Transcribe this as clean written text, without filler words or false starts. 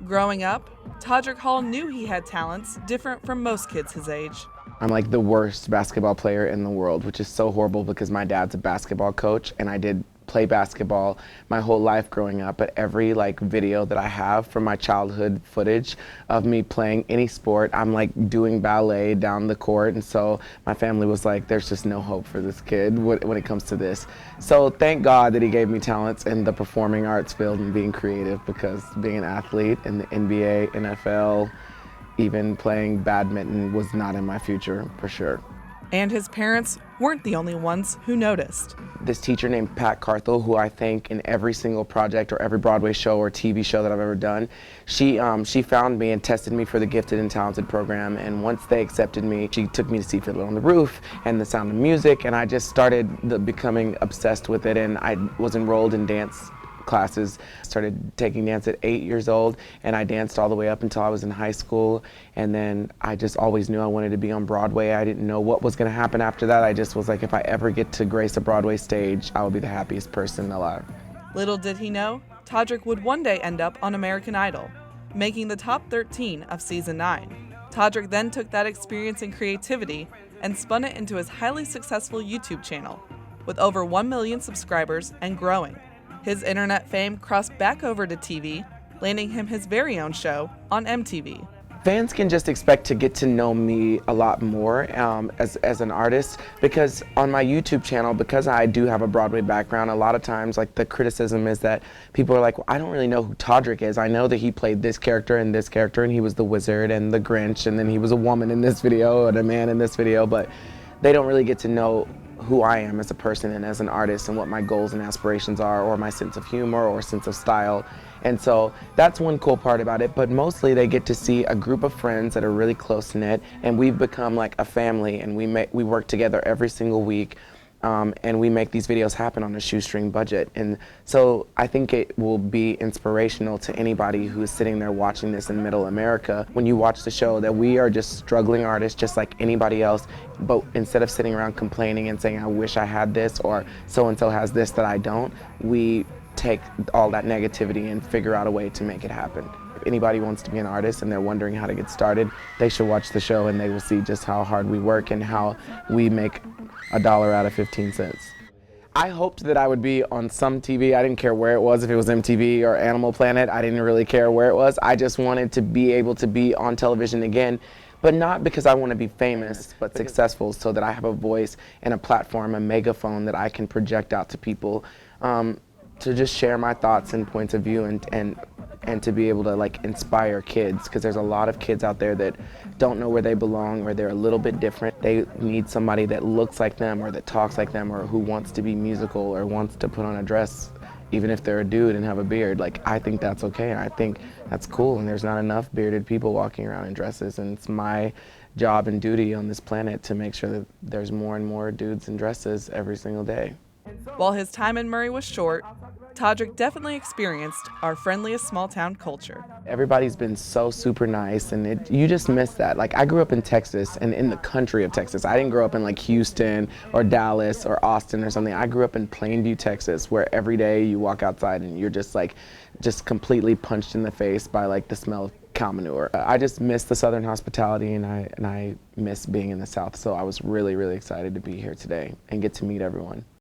Growing up, Todrick Hall knew he had talents different from most kids his age. I'm like the worst basketball player in the world, which is so horrible because my dad's a basketball coach and I did play basketball my whole life growing up. But every video that I have from my childhood footage of me playing any sport, I'm like doing ballet down the court. And so my family was like, there's just no hope for this kid when it comes to this. So thank God that he gave me talents in the performing arts field and being creative, because being an athlete in the NBA, NFL, even playing badminton was not in my future, for sure. And his parents weren't the only ones who noticed. This teacher named Pat Carthel, who I thank in every single project or every Broadway show or TV show that I've ever done, she found me and tested me for the Gifted and Talented program. And once they accepted me, she took me to see Fiddler on the Roof and The Sound of Music, and I just started becoming obsessed with it. And I was enrolled in dance classes. Started taking dance at 8 years old, and I danced all the way up until I was in high school. And then I just always knew I wanted to be on Broadway. I didn't know what was going to happen after that. I just was like, if I ever get to grace a Broadway stage, I will be the happiest person alive. Little did he know, Todrick would one day end up on American Idol, making the top 13 of season 9. Todrick then took that experience and creativity and spun it into his highly successful YouTube channel, with over 1 million subscribers and growing. His internet fame crossed back over to TV, landing him his very own show on MTV. Fans can just expect to get to know me a lot more as an artist, because on my YouTube channel, because I do have a Broadway background, a lot of times the criticism is that people are like, well, I don't really know who Todrick is. I know that he played this character and this character, and he was the Wizard and the Grinch, and then he was a woman in this video and a man in this video, but they don't really get to know who I am as a person and as an artist, and what my goals and aspirations are, or my sense of humor or sense of style. And so that's one cool part about it, but mostly they get to see a group of friends that are really close-knit, and we've become like a family, and we work together every single week. And we make these videos happen on a shoestring budget. And so I think it will be inspirational to anybody who's sitting there watching this in middle America when you watch the show, that we are just struggling artists just like anybody else, but instead of sitting around complaining and saying, I wish I had this, or so-and-so has this that I don't, we take all that negativity and figure out a way to make it happen. If anybody wants to be an artist and they're wondering how to get started, they should watch the show, and they will see just how hard we work and how we make $1 out of 15 cents. I hoped that I would be on some TV. I didn't care where it was, if it was MTV or Animal Planet. I didn't really care where it was. I just wanted to be able to be on television again, but not because I want to be famous, but successful, so that I have a voice and a platform, a megaphone that I can project out to people, to just share my thoughts and points of view, and to be able to inspire kids, because there's a lot of kids out there that don't know where they belong, or they're a little bit different. They need somebody that looks like them, or that talks like them, or who wants to be musical, or wants to put on a dress, even if they're a dude and have a beard. I think that's okay, and I think that's cool, and there's not enough bearded people walking around in dresses, and it's my job and duty on this planet to make sure that there's more and more dudes in dresses every single day. While his time in Murray was short, Todrick definitely experienced our friendliest small-town culture. Everybody's been so super nice, and you just miss that. I grew up in Texas, and in the country of Texas. I didn't grow up in Houston or Dallas or Austin or something. I grew up in Plainview, Texas, where every day you walk outside and you're just completely punched in the face by the smell of cow manure. I just miss the Southern hospitality, and I miss being in the South. So I was really, really excited to be here today and get to meet everyone.